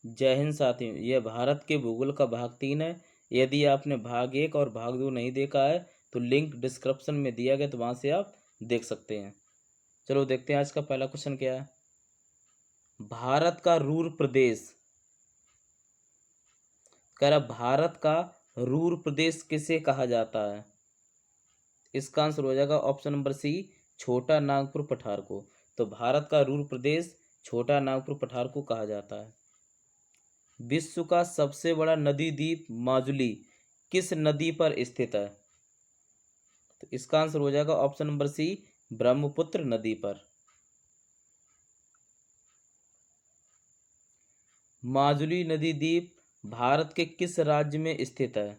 जय हिंद साथियों, यह भारत के भूगोल का भाग 3 है। यदि आपने भाग 1 और भाग 2 नहीं देखा है तो लिंक डिस्क्रिप्शन में दिया गया, तो वहाँ से आप देख सकते हैं। चलो देखते हैं आज का पहला क्वेश्चन क्या है। भारत का रूर प्रदेश, कह रहा भारत का रूर प्रदेश किसे कहा जाता है। इसका आंसर हो जाएगा ऑप्शन नंबर सी, छोटा नागपुर पठार को। तो भारत का रूर प्रदेश छोटा नागपुर पठार को कहा जाता है। विश्व का सबसे बड़ा नदी द्वीप माजुली किस नदी पर स्थित है। तो इसका आंसर हो जाएगा ऑप्शन नंबर सी, ब्रह्मपुत्र नदी पर। माजुली नदी द्वीप भारत के किस राज्य में स्थित है।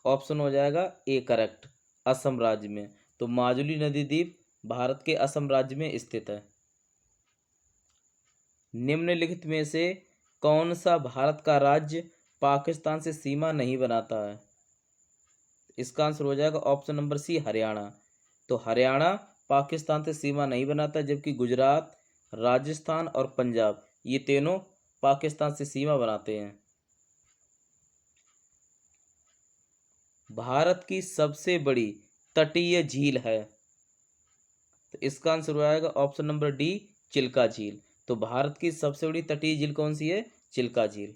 ऑप्शन हो जाएगा ए करेक्ट, असम राज्य में। तो माजुली नदी द्वीप भारत के असम राज्य में स्थित है। निम्नलिखित में से कौन सा भारत का राज्य पाकिस्तान से सीमा नहीं बनाता है। इसका आंसर हो जाएगा ऑप्शन नंबर सी, हरियाणा। तो हरियाणा पाकिस्तान से सीमा नहीं बनाता, जबकि गुजरात, राजस्थान और पंजाब ये तीनों पाकिस्तान से सीमा बनाते हैं। भारत की सबसे बड़ी तटीय झील है। तो इसका आंसर हो जाएगा ऑप्शन नंबर डी, चिल्का झील। तो भारत की सबसे बड़ी तटीय झील कौन सी है, चिल्का झील।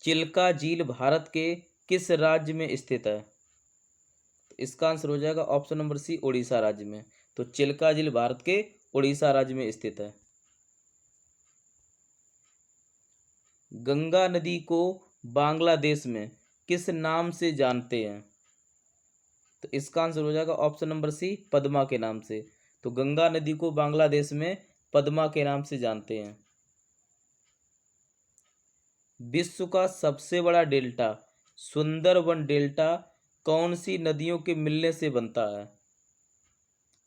चिल्का झील भारत के किस राज्य में स्थित है। तो इसका आंसर हो जाएगा ऑप्शन नंबर सी, उड़ीसा राज्य में। तो चिल्का झील भारत के उड़ीसा राज्य में स्थित है। गंगा नदी को बांग्लादेश में किस नाम से जानते हैं। तो इसका आंसर हो जाएगा ऑप्शन नंबर सी, पद्मा के नाम से। तो गंगा नदी को बांग्लादेश में पद्मा के नाम से जानते हैं। विश्व का सबसे बड़ा डेल्टा सुंदरबन डेल्टा कौन सी नदियों के मिलने से बनता है।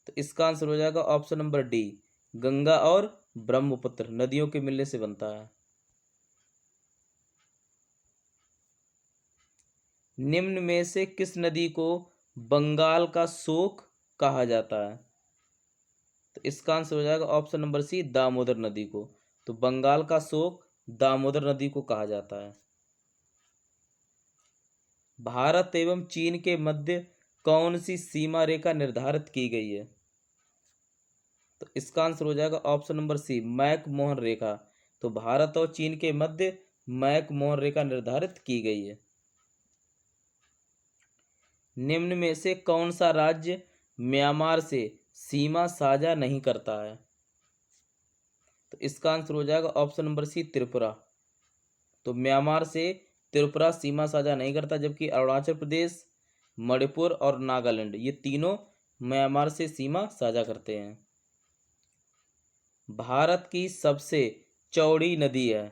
तो इसका आंसर हो जाएगा ऑप्शन नंबर डी, गंगा और ब्रह्मपुत्र नदियों के मिलने से बनता है। निम्न में से किस नदी को बंगाल का शोक कहा जाता है। तो इसका आंसर हो जाएगा ऑप्शन नंबर सी, दामोदर नदी को। तो बंगाल का शोक दामोदर नदी को कहा जाता है। भारत एवं चीन के मध्य कौन सी सीमा रेखा निर्धारित की गई है। तो इसका आंसर हो जाएगा option number C, McMahon रेखा। तो भारत और चीन के मध्य मैक मोहन रेखा निर्धारित की गई है। निम्न में से कौन सा राज्य म्यांमार से सीमा साझा नहीं करता है। तो इसका आंसर हो जाएगा ऑप्शन नंबर सी, त्रिपुरा। तो म्यांमार से त्रिपुरा सीमा साझा नहीं करता, जबकि अरुणाचल प्रदेश, मणिपुर और नागालैंड ये तीनों म्यांमार से सीमा साझा करते हैं। भारत की सबसे चौड़ी नदी है।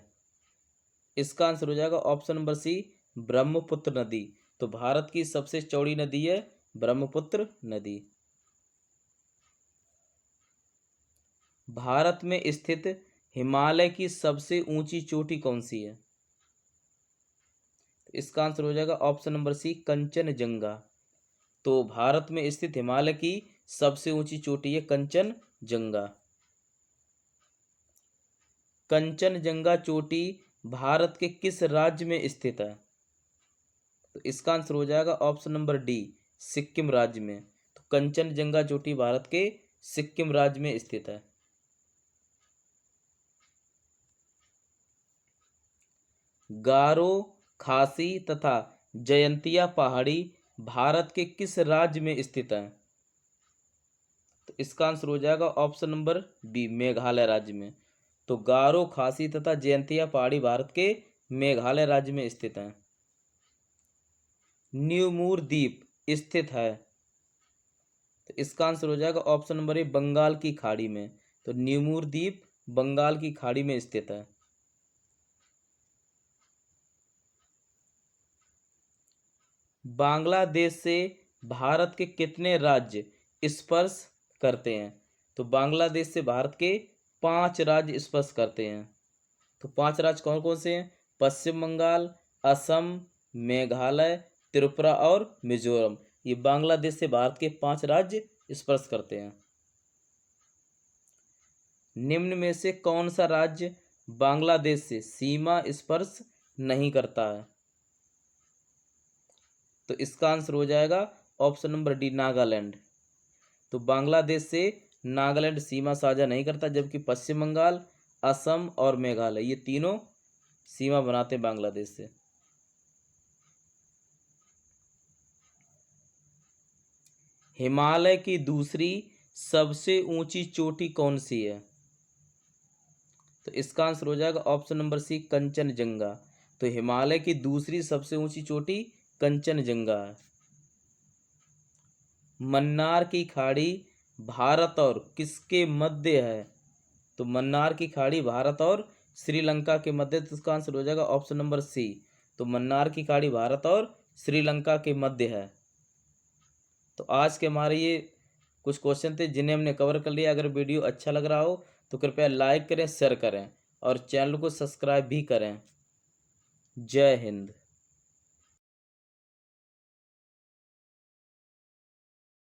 इसका आंसर हो जाएगा ऑप्शन नंबर सी, ब्रह्मपुत्र नदी। तो भारत की सबसे चौड़ी नदी है ब्रह्मपुत्र नदी। भारत में स्थित हिमालय की सबसे ऊंची चोटी कौन सी है। इसका आंसर हो जाएगा ऑप्शन नंबर सी, कंचनजंगा। तो भारत में स्थित हिमालय की सबसे ऊंची चोटी है कंचनजंगा। कंचनजंगा चोटी भारत के किस राज्य में स्थित है। तो इसका आंसर हो जाएगा ऑप्शन नंबर डी, सिक्किम राज्य में। तो कंचनजंगा चोटी भारत के सिक्किम राज्य में स्थित है। गारो, खासी तथा जयंतिया पहाड़ी भारत के किस राज्य में स्थित है। तो इसका आंसर हो जाएगा ऑप्शन नंबर बी, मेघालय राज्य में। तो गारो, खासी तथा जयंतिया पहाड़ी भारत के मेघालय राज्य में स्थित है। न्यूमूर द्वीप स्थित है। तो इसका आंसर हो जाएगा ऑप्शन नंबर ए, बंगाल की खाड़ी में। तो न्यूमूर द्वीप बंगाल की खाड़ी में स्थित है। बांग्लादेश से भारत के कितने राज्य स्पर्श करते हैं। तो बांग्लादेश से भारत के 5 राज्य स्पर्श करते हैं। तो 5 राज्य कौन कौन से हैं, पश्चिम बंगाल, असम, मेघालय, त्रिपुरा और मिजोरम। ये बांग्लादेश से भारत के 5 राज्य स्पर्श करते हैं। निम्न में से कौन सा राज्य बांग्लादेश से सीमा स्पर्श नहीं करता है? तो इसका आंसर हो जाएगा ऑप्शन नंबर डी, नागालैंड। तो बांग्लादेश से नागालैंड सीमा साझा नहीं करता, जबकि पश्चिम बंगाल, असम और मेघालय ये तीनों सीमा बनाते बांग्लादेश से। हिमालय की दूसरी सबसे ऊंची चोटी कौन सी है? तो इसका आंसर हो जाएगा ऑप्शन नंबर सी, कंचनजंगा। तो हिमालय की दूसरी सबसे ऊंची चोटी कंचनजंगा है। मन्नार की खाड़ी भारत और किसके मध्य है? तो मन्नार की खाड़ी भारत और श्रीलंका के मध्य। तो इसका आंसर हो जाएगा ऑप्शन नंबर सी। तो मन्नार की खाड़ी भारत और श्रीलंका के मध्य है। तो आज के हमारे ये कुछ क्वेश्चन थे जिन्हें हमने कवर कर लिया। अगर वीडियो अच्छा लग रहा हो तो कृपया लाइक करें, शेयर करें और चैनल को सब्सक्राइब भी करें। जय हिंद।